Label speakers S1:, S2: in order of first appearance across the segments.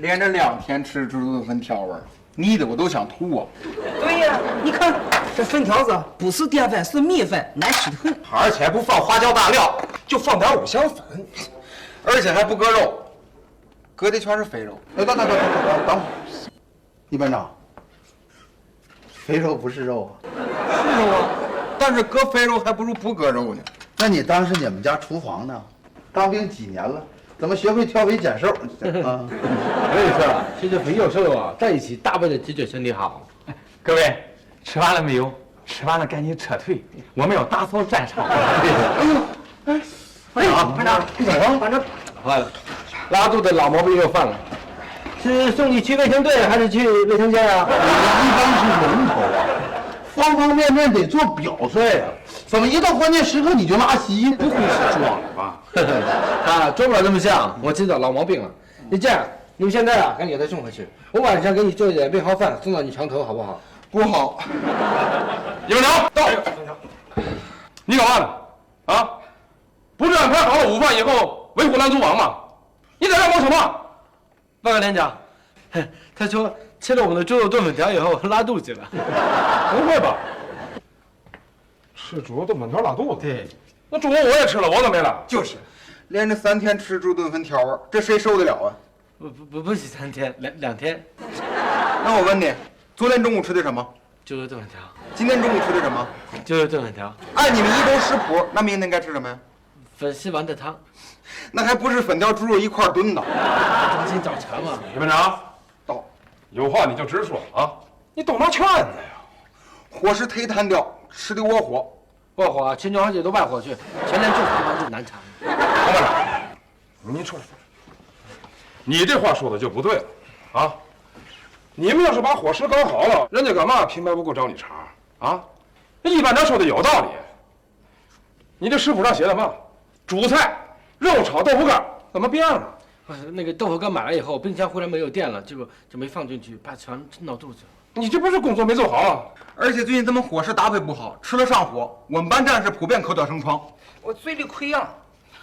S1: 连着2天吃猪肚粉条味儿，腻的我都想吐啊！
S2: 对呀，你看这粉条子不是淀粉，是米粉，难吃的很。
S3: 而且不放花椒大料，就放点五香粉，
S1: 而且还不搁肉，搁的全是肥肉。
S4: 等会儿，李班长，肥肉不是肉啊？
S1: 是肉啊，但是搁肥肉还不如不搁肉呢。
S4: 那你当是你们家厨房呢？当兵几年了，怎么学会挑肥拣瘦啊？
S5: 我跟你说啊，其实肥肉瘦肉啊，在一起大为了解决身体好。各位，吃完了没有？吃完了赶紧撤退，我们要打扫战场。
S4: 班长，
S5: 班长，坏了，拉肚子老毛病又犯了。是送你去卫生队还是去卫生间啊？
S4: 一般是龙头啊，方方面面得做表率啊。怎么一到关键时刻你就拉稀？不会是装吧？
S5: 啊，装不了这么像，我知道老毛病了。你这样，你们现在啊，赶紧给他送回去。我晚上给你做一点备好饭，送到你床头，好不好？
S1: 不好。
S3: 李班长到。你干嘛呢？啊，不是安排好了午饭以后维护拦阻网吗？你在这忙什么？
S5: 报告连长，他说吃了我们的猪肉炖粉条以后拉肚子了。
S3: 不会吧？吃猪肉炖粉条拉肚子？
S5: 对，
S3: 那猪肉我也吃了，我怎么没了？
S1: 就是，连着3天吃猪炖粉条味儿，这谁受得了啊？
S5: 不是3天，两天。
S1: 那我问你，昨天中午吃的什么？
S5: 猪肉炖粉条。
S1: 今天中午吃的什么？
S5: 猪肉炖粉条。
S1: 按你们1周食谱，那明天该吃什么呀？
S5: 粉丝丸的汤。
S1: 那还不是粉条、猪肉一块儿炖的？
S5: 当心找茬嘛。
S3: 李班长，
S1: 到，
S3: 有话你就直说啊！你都拿劝子呀？
S1: 伙食忒单调，吃的窝火。
S5: 窝火，秦州好几都外火去，前天就是他妈就难产。
S3: 王班长，您出来。你这话说的就不对了啊！你们要是把伙食搞好了，人家干嘛平白无故找你茬啊？那一班长说的有道理。你这食谱上写的嘛？主菜肉炒豆腐干，怎么变了？
S5: 那个豆腐干买了以后，冰箱忽然没有电了，结果就没放进去，怕全闹肚子。
S3: 你这不是工作没做好啊？
S1: 而且最近咱们伙食搭配不好，吃了上火。我们班战士普遍口角生疮，
S2: 我嘴里溃疡，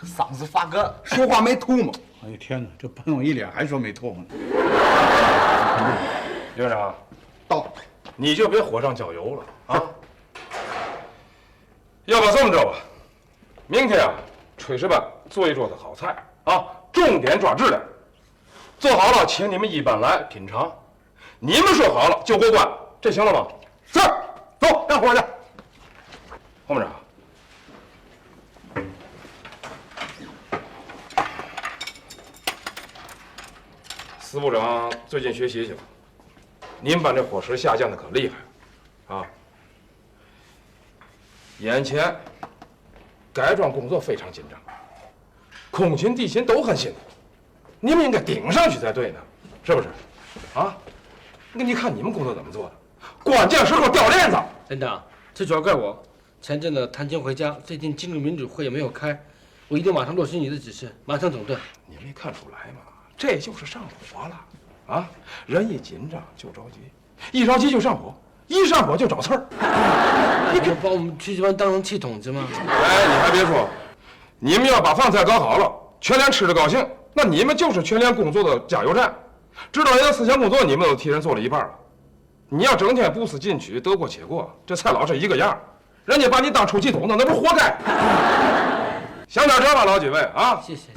S2: 嗓子发干，
S1: 说话没吐沫。
S4: 哎呀天哪，这喷我一脸，还说没唾沫呢。
S3: 李班长，
S1: 到，
S3: 你就别火上浇油了啊！要不这么着吧，明天啊，炊事班做一桌子好菜啊，重点抓质量，做好了请你们一班来品尝。你们说好了就过关，这行了吗？是，走干活去。黄部长，司部长最近学习去了，你们班这伙食下降的可厉害，啊！眼前改装工作非常紧张，空勤地勤都很辛苦，你们应该顶上去才对呢，是不是？啊？那你看你们工作怎么做的？关键时候掉链子。
S5: 连长，这主要怪我。前阵子探亲回家，最近金融民主会也没有开，我一定马上落实你的指示，马上整顿。
S3: 你没看出来吗？这就是上火了啊！人一紧张就着急，一着急就上火，一上火就找刺儿。
S5: 你可把我们炊事班当成气筒子吗？
S3: 哎，你还别说，你们要把饭菜搞好了，全连吃着高兴，那你们就是全连工作的加油站。指导员的思想工作，你们都替人做了一半了。你要整天不思进取，得过且过，这蔡老是一个样，人家把你当出气筒子，那不是活该？想点这吧，老几位啊！
S5: 谢谢。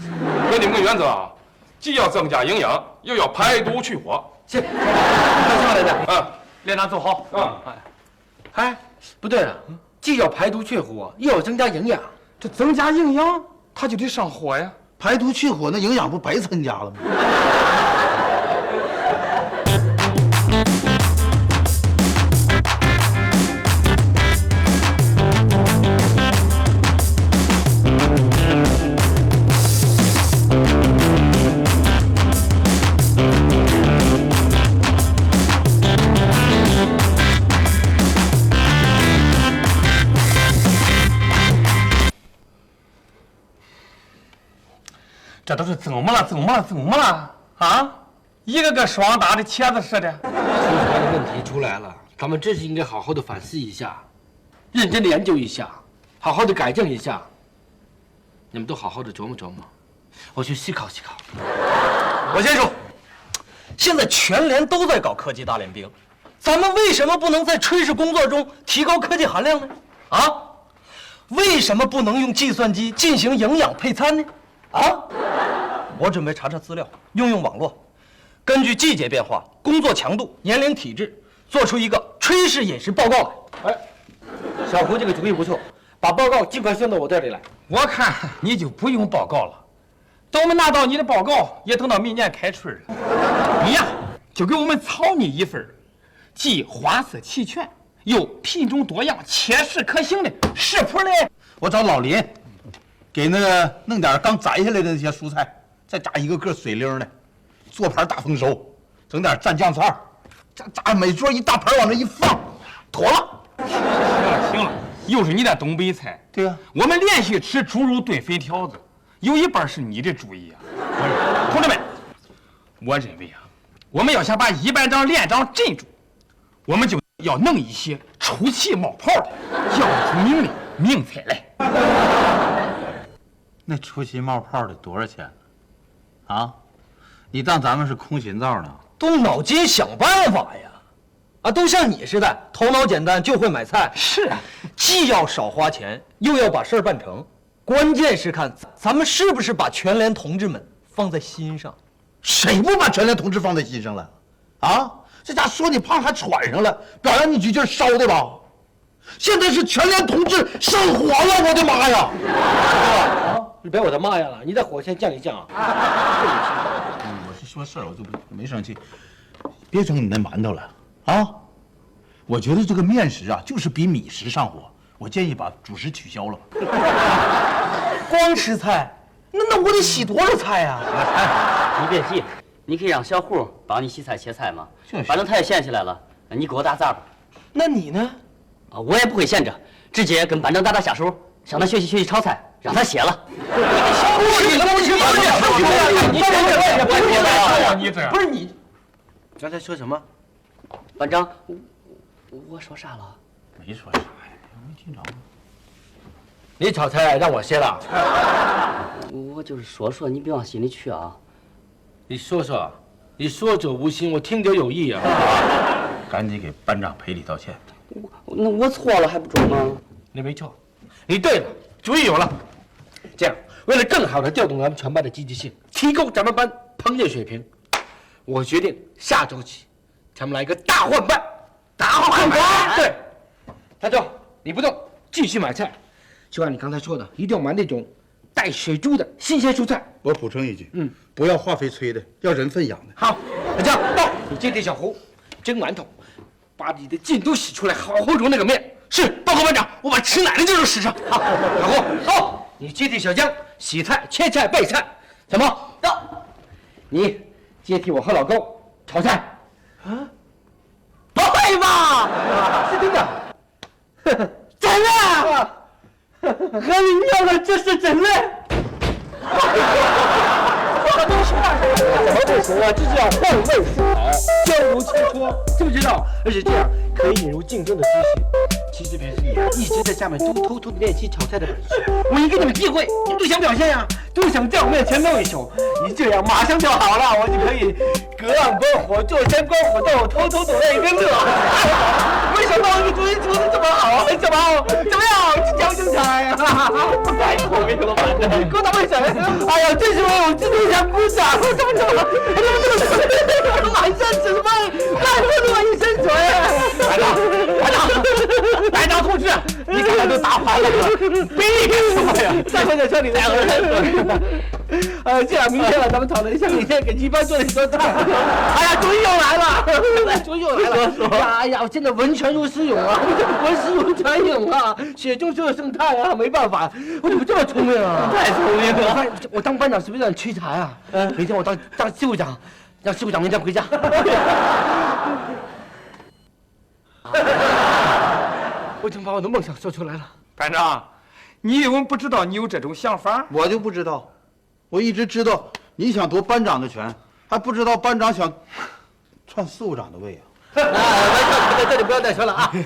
S3: 给你们个原则啊，既要增加营养，又要排毒去火。
S5: 谢。上来的。
S3: 啊，
S5: 连长走好。
S3: 啊，
S5: 哎，不对了，既要排毒去火，又要增加营养。
S3: 这增加营养，它就得上火呀。
S4: 排毒去火，那营养不白增加了吗？
S6: 这都是怎么了啊！一个个霜打的茄子似的。
S5: 炊事班的问题出来了，咱们真是应该好好的反思一下，认真的研究一下，好好的改正一下。你们都好好的琢磨琢磨，我去思考思考。
S6: 我先说，
S2: 现在全连都在搞科技大练兵，咱们为什么不能在炊事工作中提高科技含量呢？啊？为什么不能用计算机进行营养配餐呢？啊？我准备查查资料，用网络，根据季节变化、工作强度、年龄、体质，做出一个炊事饮食报告来。
S5: 哎，小胡这个主意不错，把报告尽快送到我这里来。
S6: 我看你就不用报告了，等我们拿到你的报告，也等到明年开春了。你呀，就给我们草拟一份既花色齐全又品种多样、切实可行的食谱嘞。
S4: 我找老林，给那个弄点刚摘下来的那些蔬菜，再炸一个个水灵的，做盘大丰收，整点蘸酱菜，炸每桌一大盘往这一放，妥了。
S6: 行了，又是你的东北菜。
S4: 对呀，
S6: 我们连续吃猪肉炖粉条子，有一半是你的主意啊。同志们，我认为啊，我们要想把一班长、连长镇住，我们就要弄一些出气冒泡的、叫出名的名菜来。
S4: 那出气冒泡的多少钱呢？啊，你当咱们是空心灶呢？
S2: 动脑筋想办法呀！啊，都像你似的，头脑简单就会买菜。
S6: 是啊，
S2: 既要少花钱，又要把事儿办成。关键是看咱们是不是把全连同志们放在心上。
S4: 谁不把全连同志放在心上了？啊，这家说你胖还喘上了，表扬你几句烧的吧？现在是全连同志上火了，我的妈呀！
S5: 啊，你别我的妈呀了，你在火先降一降啊！
S4: 我是说事儿，我就没生气。别整你那馒头了啊！我觉得这个面食啊，就是比米食上火。我建议把主食取消了吧。
S2: 光吃菜，那我得洗多少菜呀？
S7: 你别急，你可以让小胡帮你洗菜切菜嘛。
S4: 就是
S7: 反正他也闲起来了，你给我打杂吧。
S2: 那你呢？
S7: 啊，我也不会闲着，直接跟班长打下手，向他学习学习炒菜，让他歇了。
S6: 你这
S2: 不是你，
S5: 刚才说什么？
S7: 班长，我说啥了？
S4: 没说啥呀，没听着。
S5: 你炒菜让我歇了？
S7: 我就是说，你别往心里去啊。
S5: 你说说，你说者无心，我听者有意啊。
S4: 赶紧给班长赔礼道歉。
S7: 我错了还不中吗？
S5: 你没错，你对了，主意有了。这样，为了更好的调动咱们全班的积极性，提高咱们班烹饪水平，我决定下周起，咱们来一个大换班。大换班？对。大周，你不动，继续买菜。就按你刚才说的，一定要买那种带水珠的新鲜蔬菜。
S4: 我补充一句，不要化肥催的，要人粪养的。
S5: 好，那这样到你接替小胡蒸馒头，把你的劲都洗出来，好好揉那个面。是，报告班长，我把吃奶的劲都使上。好，小胡到，你接替小江洗菜、切菜、备菜。小毛到，你接替我和老高炒菜。啊？不会吧？是真的？真的？和你妙的这是真的？这东西怎么不行啊？这叫换位思考，交如切磋，知不知道？而且这样可以引入竞争的姿势。其实平时你一直在下面偷偷的练习炒菜的本事。我一给你们机会，你们都想表现呀，都想在我面前露一手。你这样马上就好了，我就可以隔岸观火，坐山观虎斗，偷偷躲在一边乐。没想到你主意出的这么好，小毛，怎么样？这叫精彩呀！太聪明了，班长，给我打卫生。哎呀，这时候我真的想鼓掌，怎么着？满身纸飞，汗都落一身水。班长同志，你刚才都打坏了，别说呀！再快点，车里2个人。这样明天了，咱们讨论一下明天给一班做的一桌菜。哎呀，主意又来了，主意又来了。哎呀，我现在文权如石涌啊，文思如泉涌啊，血中就有生态啊，没办法，我怎么这么聪明啊？太聪明了！我当班长是不是让你屈才啊？明天我当事务长，让事务长明天回家。我已经把我的梦想说出来了。
S6: 班长，你以为我们不知道你有这种想法？
S4: 我就不知道，我一直知道你想夺班长的权，还不知道班长想篡事务长的位啊！
S5: 在这里不要再说了啊！走。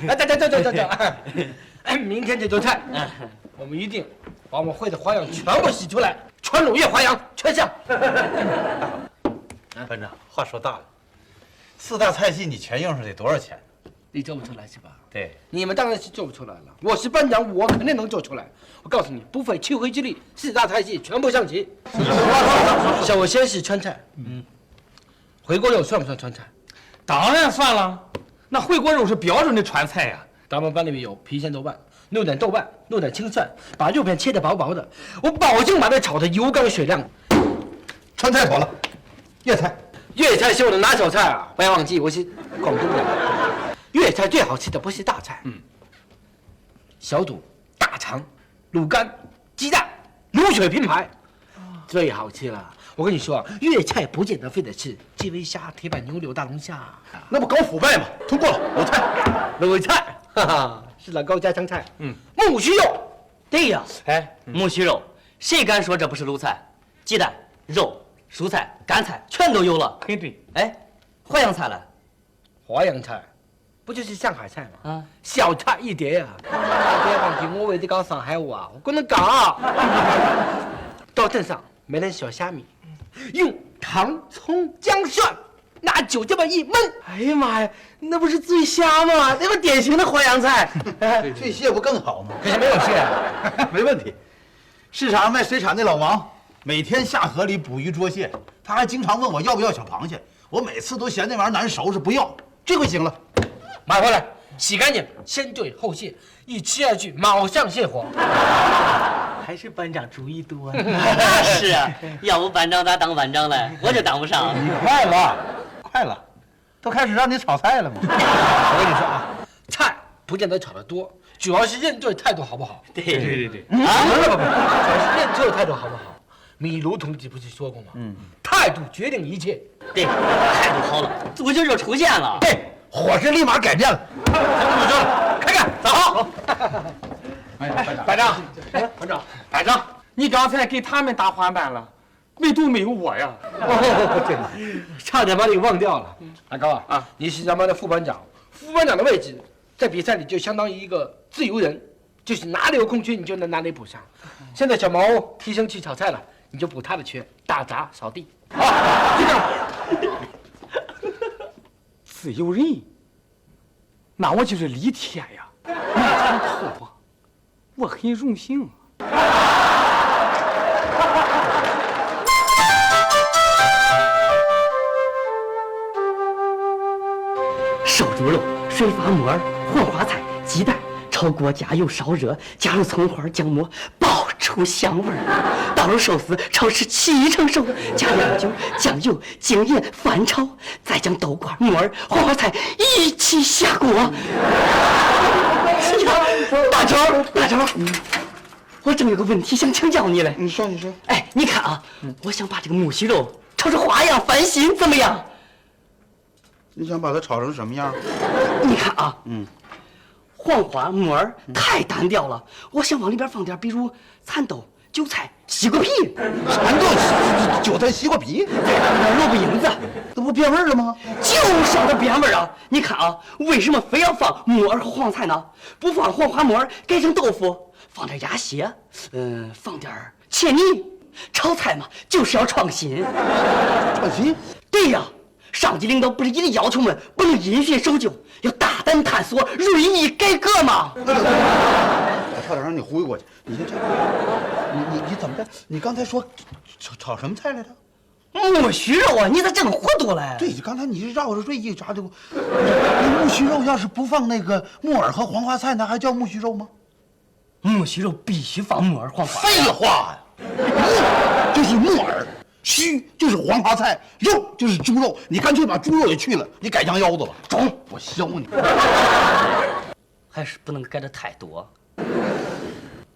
S5: 明天这桌菜，我们一定把我们会的花样全部洗出来，川鲁粤花样全像。
S4: 班长，话说大了， 4大菜系你全应上得多少钱？
S5: 你做不出来是吧？
S4: 对，
S5: 你们当然是做不出来了。我是班长，我肯定能做出来。我告诉你，不费吹灰之力，4大菜系全部上齐。首先是川菜，回锅肉算不算川菜？
S6: 当然算了，那回锅肉是标准的川菜呀。
S5: 咱们班里面有郫县豆瓣，弄点豆瓣，弄点青蒜，把肉片切得薄薄的，我保证把它炒得油光水亮。
S4: 川菜妥了，粤菜。
S5: 粤菜是我的拿手菜啊！不要忘记，我是广东人。粤菜最好吃的不是大菜，小肚、大肠、卤肝、鸡蛋、卤水拼盘，最好吃了。我跟你说啊，粤菜不见得非得吃鸡尾虾、铁板牛、柳大龙虾，
S4: 那不搞腐败吗？通过了，鲁菜。
S5: 鲁菜，哈哈，是老高家常菜。木须肉，
S7: 对呀，
S5: 哎，
S7: 木须肉，谁敢说这不是鲁菜？鸡蛋、肉、蔬菜、干菜全都有了。
S6: 很对。
S7: 哎，淮扬菜了。
S5: 淮扬菜，不就是上海菜吗？
S7: 啊，
S5: 小菜一碟啊！不要忘记，我为了搞上海话，我跟能搞。到镇上买点小虾米，用糖、葱、姜、蒜，拿酒这么一焖，哎呀妈呀，那不是醉虾吗？那不典型的淮扬菜。
S4: 醉蟹不更好吗？
S5: 可是没有蟹，
S4: 没问题。市场上卖水产的老王，每天下河里捕鱼捉蟹，他还经常问我要不要小螃蟹，我每次都嫌那玩意儿难收拾，不要。这回行了，
S5: 买回来洗干净，先对后蟹，一吃下去马上泻火。还是班长主意多。
S7: 是啊，要不班长咋当班长嘞？我就当不上。
S4: 你快了，快了，都开始让你炒菜了吗？我跟你说啊，
S5: 菜不见得炒得多，主要是认对态度好不好？
S7: 对
S6: 对。
S5: 主要是认错态度好不好？米卢同志不是说过吗？态度决定一切。
S7: 对，态度好了，组织就出现了。
S4: 对，伙食立马改变了。
S5: 开干，走！
S6: 班长，班长，你刚才给他们打换班了，唯独没有我呀。
S5: 差点把你忘掉了。阿高啊，你是咱们的副班长，副班长的位置在比赛里就相当于一个自由人，就是哪里有空缺你就能哪里补上。现在小毛提升去炒菜了，你就补他的缺，打杂扫地。好，就这样。
S6: 自由人，那我就是李天呀。没错吧？我很荣幸啊。
S7: 烧猪肉、水发木耳、黄花菜、鸡蛋，炒锅加油烧热，加入葱花、姜末，爆出香味儿。倒入寿司，炒至7成熟，加料酒、酱油、精盐翻炒，再将豆瓜、木耳、黄花菜一起下锅。大周，我正有个问题想请教你嘞。
S4: 你说。
S7: 哎，你看啊，我想把这个木须肉炒成花样翻新，怎么样？
S4: 你想把它炒成什么样？
S7: 你看啊，黄花木耳太单调了，我想往里边放点，比如蚕豆、韭菜、西瓜皮，
S4: 蚕豆、韭菜、西瓜皮，
S7: 萝卜缨子，
S4: 这不变味了吗？
S7: 就是要它变味啊！你看啊，为什么非要放木耳和黄菜呢？不放黄花木耳，改成豆腐，放点鸭血，放点茄泥。炒菜嘛，就是要创新。
S4: 创新？
S7: 对呀。上级领导不是一直要求我们不能因循守旧，要大胆探索、锐意改革吗？
S4: 我差点让你忽悠过去。你先这样，你怎么着？你刚才说炒什么菜来着？
S7: 木须肉啊！你咋这么糊涂嘞？
S4: 对，刚才你是绕着锐意抓的。木须肉要是不放那个木耳和黄花菜，那还叫木须肉吗？
S7: 木须肉必须放木耳、黄花。
S4: 废话呀！木就是木耳。须就是黄花菜，肉就是猪肉，你干脆把猪肉也去了，你改酱腰子吧。中，我削你！
S7: 还是不能改的太多。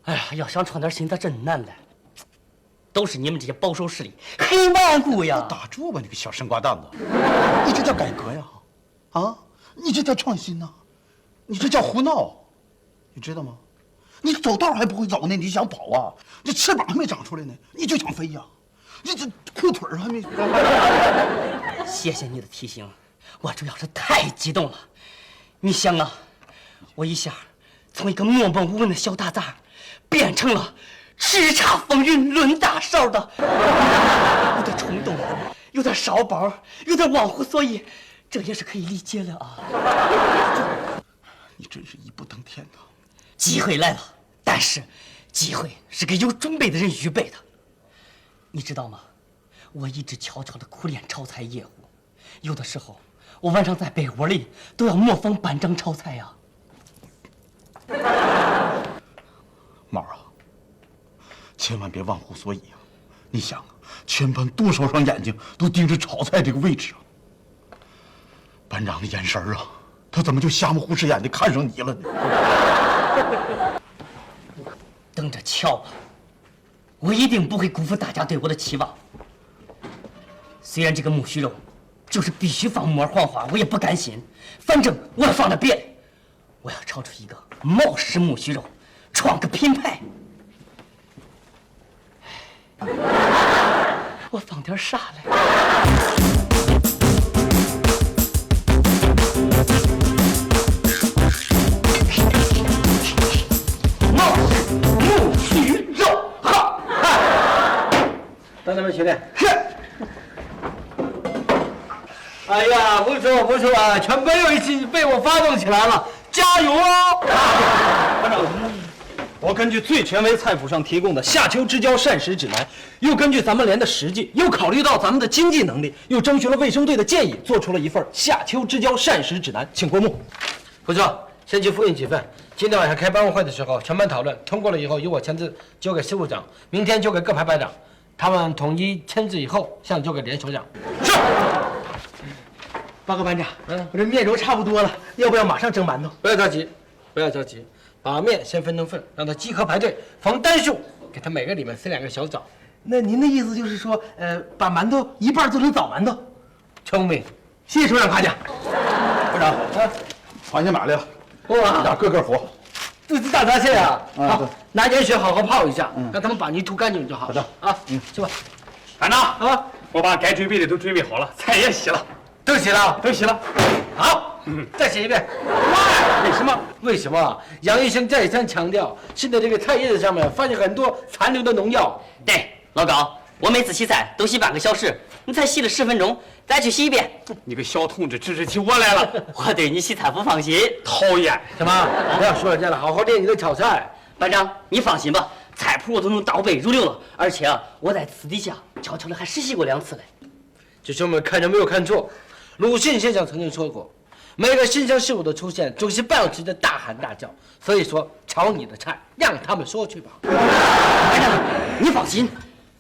S7: 哎呀，要想创点新，咋真难嘞？都是你们这些保守势力，很顽固呀！
S4: 打住吧，你个小生瓜蛋子！你这叫改革呀？啊，你这叫创新呐？你这叫胡闹，你知道吗？你走道还不会走呢，你想跑啊？这翅膀还没长出来呢，你就想飞呀？这裤腿还没……
S7: 谢谢你的提醒，我主要是太激动了。你想啊，我一下从一个默默无闻的小打杂，变成了叱咤风云论大勺的，有点冲动，有点烧包，有点忘乎所以，这也是可以理解的啊。
S4: 你真是一步登天呐！
S7: 机会来了，但是机会是给有准备的人预备的。你知道吗？我一直悄悄地苦练炒菜业务，有的时候我晚上在被窝里都要模仿班长炒菜呀。
S4: 毛啊，千万别忘乎所以啊！你想啊，全班多少双眼睛都盯着炒菜这个位置啊！班长的眼神啊，他怎么就瞎目胡视眼的看上你了呢？
S7: 等着瞧吧，我一定不会辜负大家对我的期望。虽然这个木须肉就是必须放木耳黄花，我也不甘心，反正我要放点别的，我要炒出一个毛氏木须肉，创个品牌。我放点啥来？木须肉，好，
S5: 等等们兄弟，是。哎呀，不错不错啊，全班又一起被我发动起来了，加油哦！
S2: 班长，我根据最权威菜谱上提供的夏秋之交膳食指南，又根据咱们连的实际，又考虑到咱们的经济能力，又征询了卫生队的建议，做出了一份夏秋之交膳食指南，请过目。
S5: 不错，先去复印几份。今天晚上开班务会的时候，全班讨论通过了以后，由我签字交给事务长，明天交给各排班长，他们统一签字以后，向交给连首长。
S2: 是。
S7: 报告班长，我这面揉差不多了，要不要马上蒸馒头？
S5: 不要着急，不要着急，把面先分成份，让他集合排队，逢单数给他每个里面塞2个小枣。
S2: 那您的意思就是说，把馒头一半做成枣馒头？
S5: 聪明，
S2: 谢谢首长夸奖。
S4: 班长，螃蟹买来了，
S5: 哇，
S4: 俩个活。
S5: 这是大闸蟹啊！
S4: 对
S5: 好，拿点水好好泡一下，让他们把泥涂干净就好。好的啊，去吧。
S6: 班长
S5: 啊，
S6: 我把该准备的都准备好了，菜也洗了，
S5: 都洗了，
S6: 都洗了。
S5: 好，再写一遍。
S6: 为什么？
S5: 为什么？杨医生再三强调，现在这个菜叶子上面发现很多残留的农药。
S7: 对，老高，我每次洗菜都洗半个小时，你才洗了10分钟，再去洗一遍。
S6: 你个小同志指指起我来了，
S7: 我对你洗菜不放心。
S6: 讨厌！
S5: 什么？不要说人家了，好好练你的炒菜。
S7: 班长，你放心吧，菜谱我都能倒背如流了，而且啊，我在私底下悄悄的还实习过2次嘞。
S5: 弟兄们看着没有看错，鲁迅先生曾经说过，每个新生事物的出现总是伴随着大喊大叫，所以说炒你的菜，让他们说去吧。
S7: 班长，你放心，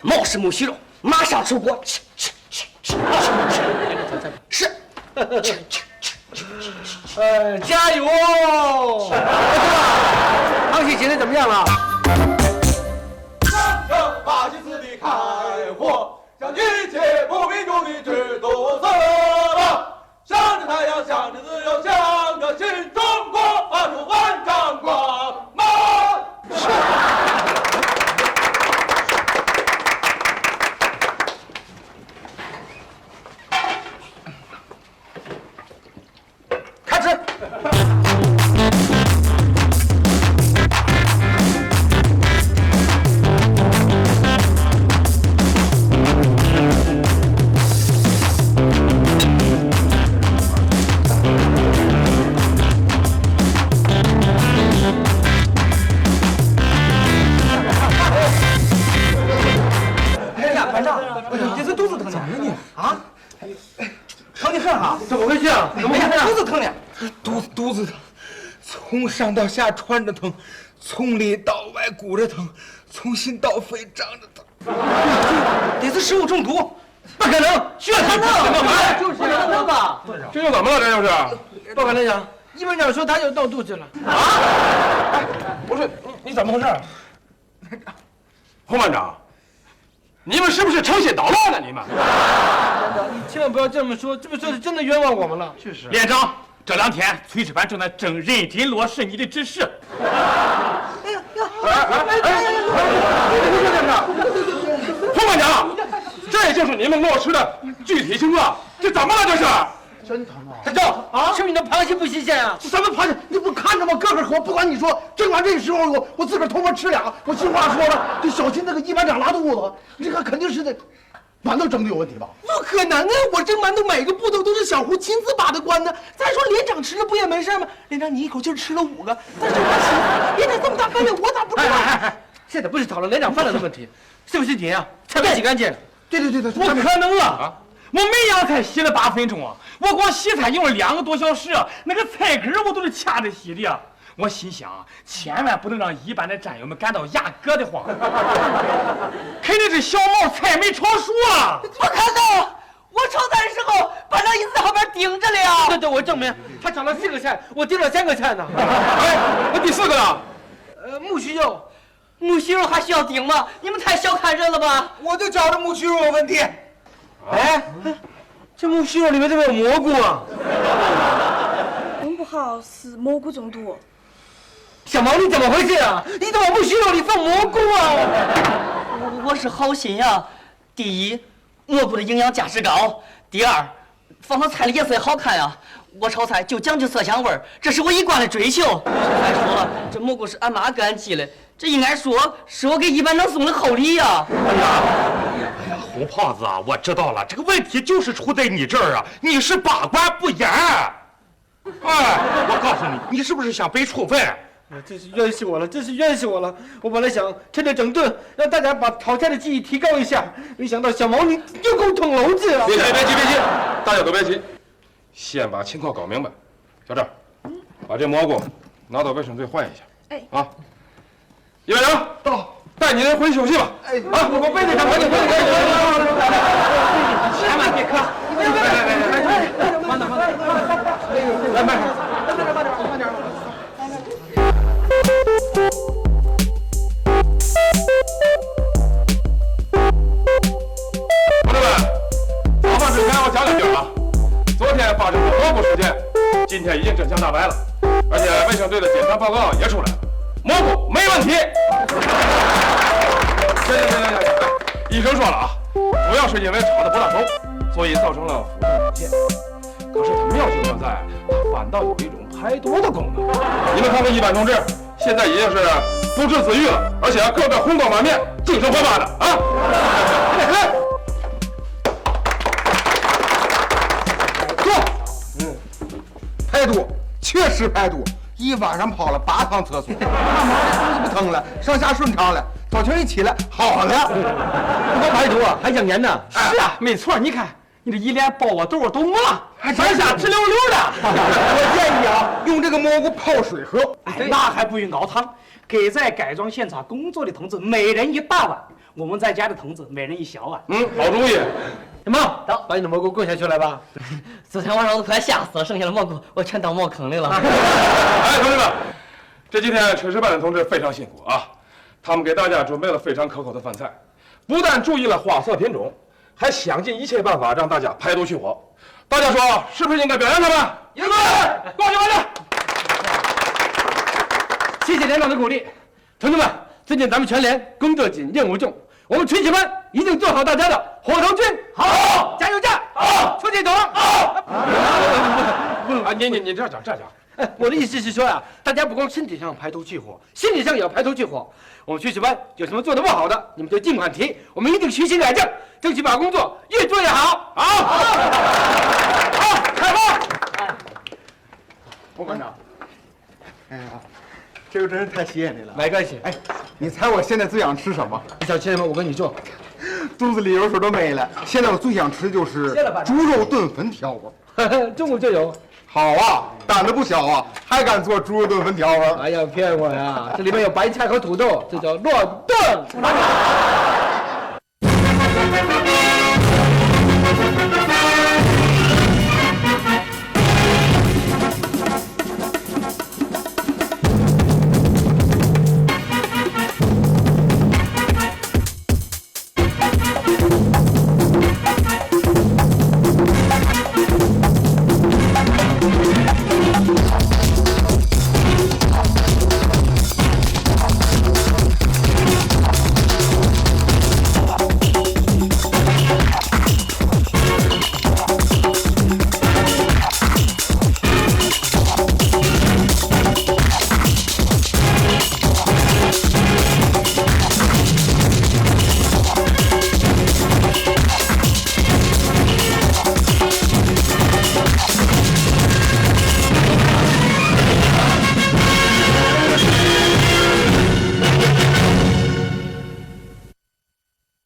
S7: 毛氏木须肉马上出锅，吃。是。
S5: 加油哦！螃蟹今天怎么样了？
S8: 上乘法西斯的开火，将一切不民主的制度撕了。向着太阳，向着自由，向着新中国，发出万丈光芒。
S5: 开始。怎么回事啊？怎么回事？
S2: 肚子疼了，肚子疼，从上到下穿着疼，从里到外鼓着疼，从心到肺胀着疼。得是食物中毒，不可能，血糖高，
S5: 就是可能吧？
S3: 这又怎么了？这又是？
S5: 报告连长，一班长说他又闹肚子了。
S3: 不是你怎么回事？洪班长，你们是不是诚心捣乱呢？你们？
S5: 你千万不要这么说，这么说是真的冤枉我们了。
S4: 确实。
S6: 连长，这2天炊事班正在认真落实你的指示。
S3: 洪班长，这就是你们落实的具体情况，这怎么了？这是？
S4: 真疼啊！
S5: 站长啊，是不是你的螃蟹不新鲜啊？
S4: 什么螃蟹？你不看着吗？个活，不管你说，正往这个时候我自个儿偷摸吃俩。我心话说了，就小心那个一班长拉肚子，这个肯定是得。馒头蒸的有问题吧？
S2: 不可能啊！我蒸馒头每个步骤都是小胡亲自把的关呢。再说连长吃了不也没事吗？连长你一口气吃了5个，但是我媳妇连长这么大饭量，我咋不知道？
S5: 现在不是讨论连长饭量的问题，是不是你啊？菜没洗干净。
S4: 对，
S6: 不可能啊！我每样菜洗了8分钟啊，我光洗菜用了2个多小时啊，那个菜根我都是掐着洗的呀。我心想啊，千万不能让一般的战友们感到牙疙瘩慌，肯定是小毛菜没炒熟啊！
S7: 不可能！我炒菜的时候班长一直在后边盯着了呀。
S5: 对，我证明他炒了4个菜，我盯了3个菜呢。
S3: 哎，那第4个呢？
S5: 木须肉。
S7: 木须肉还需要盯吗？你们太小看人了吧！
S1: 我就觉着木须肉有问题。
S5: 哎，这木须肉里面怎么有蘑菇啊？
S9: 弄不好是蘑菇中毒。
S5: 小毛，你怎么回事啊？你怎么木须肉里放蘑菇啊？
S7: 我是好心呀。第一，蘑菇的营养价值高；第二，放到菜里颜色也好看呀。我炒菜就讲究色香味儿，这是我一贯的追求。再说了，这蘑菇是俺妈给俺寄的，这应该说是我给一班长送的厚礼呀。
S6: 哎呀，红胖子啊，我知道了，这个问题就是出在你这儿啊，你是把关不严。哎，我告诉你，你是不是想被处分？
S5: 真是冤死我了，真是冤死我了！我本来想趁着整顿，让大家把炒菜的技艺提高一下，没想到小毛你又给我捅娄子了。
S3: 别急，大家都别急，先把情况搞明白。小郑，把这蘑菇拿到卫生队换一下。
S9: 哎，
S3: 啊，一班长到，带你人回去休息吧。哎，啊，我背着他，赶紧回去。
S5: 千万别磕！慢点，来，慢点。
S3: 同志们，早饭之前我讲2句啊。昨天发生的蘑菇事件，今天已经真相大白了，而且卫生队的检查报告也出来了，蘑菇没问题。行，医生说了啊，主要是因为炒的不大熟，所以造成了腐蚀出现。可是它妙就妙在，它反倒有一种排毒的功能。你们看看一班同志，现在已经是不治自愈了，而且个个红光满面，精神焕发的啊！
S1: 排毒，确实排毒，一晚上跑了8趟厕所，慢慢的肚子不疼了，上下顺畅了，早晨一起来好了。
S5: 不光排毒啊，还养颜呢。
S6: 是啊，没错，你看你这一脸包啊痘都没了，还上下直溜溜的。
S1: 我建议啊，用这个蘑菇泡水喝。
S10: 哎，那还不用熬汤，给在改装现场工作的同志每人1大碗，我们在家的同志每人1小碗。
S3: 好主意。
S5: 小毛，把你的蘑菇供下去来吧。
S7: 昨天晚上我都快吓死了，剩下的蘑菇我全当茅坑里了。
S3: 哎，同志们，这几天炊事班的同志非常辛苦啊，他们给大家准备了非常可口的饭菜，不但注意了花色品种，还想尽一切办法让大家排毒去火。大家说是不是应该表扬他们？应该，恭喜完了。
S5: 谢谢连长的鼓励，同志们，最近咱们全连工作紧，任务重，我们炊事班一定做好大家的火头军。好，加油站。好，出去走。好。
S3: 啊，你这样讲。
S5: 哎，我的意思是说呀，大家不光身体上排毒去火，心理上也要排毒去火。我们炊事班有什么做得不好的，你们就尽管提，我们一定虚心改正，争取把工作越做越好。好，开会。
S1: 副班长，哎呀，这个真是太谢谢你了。
S5: 没关系。
S1: 哎，你猜我现在最想吃什么？
S5: 你想吃什么？我跟你做。
S1: 肚子里油水都没了，现在我最想吃的就是猪肉炖粉条啊。
S5: 中午就有。
S1: 好啊，胆子不小啊，还敢做猪肉炖粉条啊？
S5: 哎呀，骗我呀！这里面有白菜和土豆，这叫乱炖。